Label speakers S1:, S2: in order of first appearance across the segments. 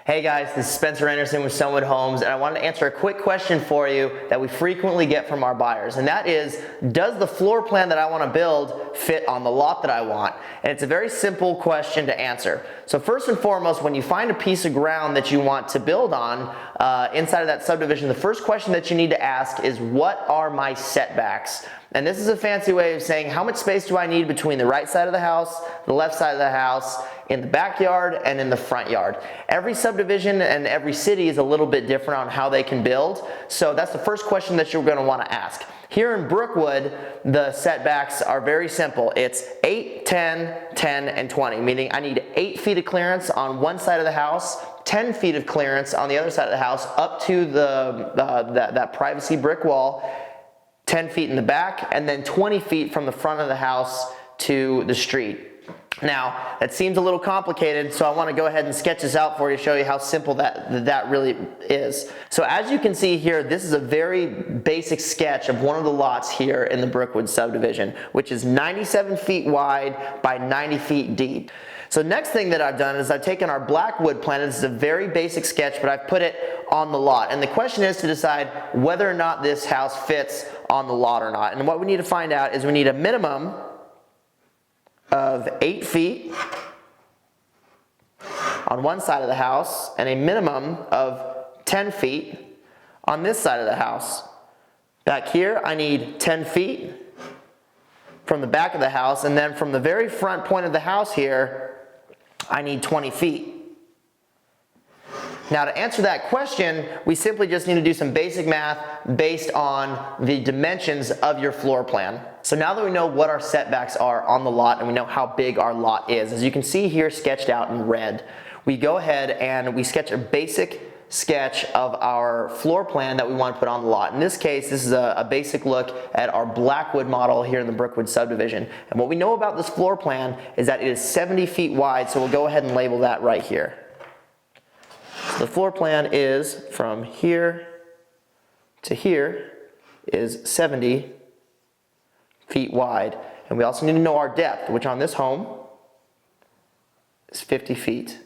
S1: Hey guys, this is Spencer Anderson with Sunwood Homes, and I wanted to answer a quick question for you that we frequently get from our buyers, and that is, does the floor plan that I want to build fit on the lot that I want? And it's a very simple question to answer. So first and foremost, when you find a piece of ground that you want to build on inside of that subdivision, the first question that you need to ask is, what are my setbacks? And this is a fancy way of saying, how much space do I need between the right side of the house, the left side of the house, in the backyard, and in the front yard? Every subdivision and every city is a little bit different on how they can build. So that's the first question that you're going to want to ask. Here in Brookwood, the setbacks are very simple. It's 8, 10, 10, and 20, meaning I need 8 feet of clearance on one side of the house, 10 feet of clearance on the other side of the house up to that privacy brick wall, 10 feet in the back, and then 20 feet from the front of the house to the street. Now, that seems a little complicated, so I want to go ahead and sketch this out for you to show you how simple that really is. So as you can see here, this is a very basic sketch of one of the lots here in the Brookwood subdivision, which is 97 feet wide by 90 feet deep. So next thing that I've done is I've taken our Blackwood plan, and this is a very basic sketch, but I've put it on the lot. And the question is to decide whether or not this house fits on the lot or not. And what we need to find out is we need a minimum of 8 feet on one side of the house and a minimum of 10 feet on this side of the house. Back here, I need 10 feet from the back of the house, and then from the very front point of the house here, I need 20 feet. Now, to answer that question, we simply just need to do some basic math based on the dimensions of your floor plan. So now that we know what our setbacks are on the lot and we know how big our lot is, as you can see here sketched out in red, we go ahead and we sketch a basic sketch of our floor plan that we want to put on the lot. In this case, this is a basic look at our Blackwood model here in the Brookwood subdivision. And what we know about this floor plan is that it is 70 feet wide, so we'll go ahead and label that right here. The floor plan is from here to here is 70 feet wide. And we also need to know our depth, which on this home is 50 feet.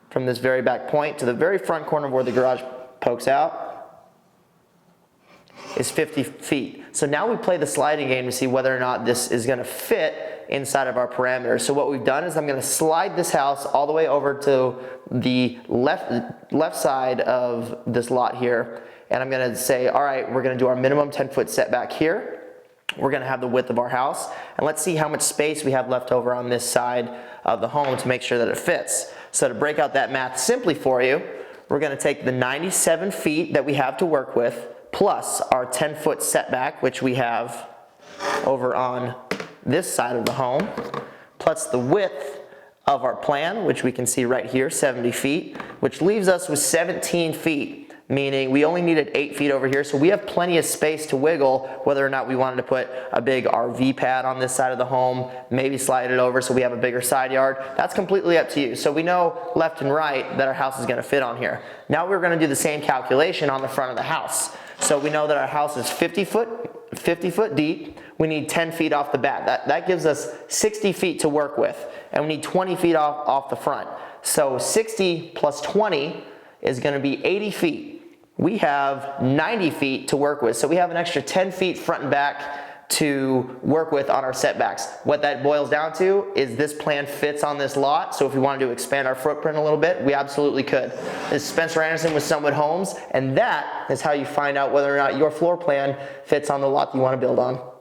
S1: From this very back point to the very front corner where the garage pokes out is 50 feet. So now we play the sliding game to see whether or not this is going to fit inside of our parameters. So what we've done is I'm going to slide this house all the way over to the left side of this lot here, and I'm going to say, all right, we're going to do our minimum 10-foot setback here. We're going to have the width of our house, and let's see how much space we have left over on this side of the home to make sure that it fits. So to break out that math simply for you, we're going to take the 97 feet that we have to work with plus our 10-foot setback, which we have over on this side of the home, plus the width of our plan, which we can see right here, 70 feet, which leaves us with 17 feet, meaning we only needed 8 feet over here, so we have plenty of space to wiggle whether or not we wanted to put a big RV pad on this side of the home, maybe slide it over so we have a bigger side yard. That's completely up to you. So we know left and right that our house is going to fit on here. Now we're going to do the same calculation on the front of the house. So we know that our house is 50 foot deep. We need 10 feet off the bat. That gives us 60 feet to work with, and we need 20 feet off the front. So 60 plus 20 is going to be 80 feet. We have 90 feet to work with, so we have an extra 10 feet front and back to work with on our setbacks. What that boils down to is this plan fits on this lot, so if we wanted to expand our footprint a little bit, we absolutely could. This is Spencer Anderson with Sunwood Homes, and that is how you find out whether or not your floor plan fits on the lot that you want to build on.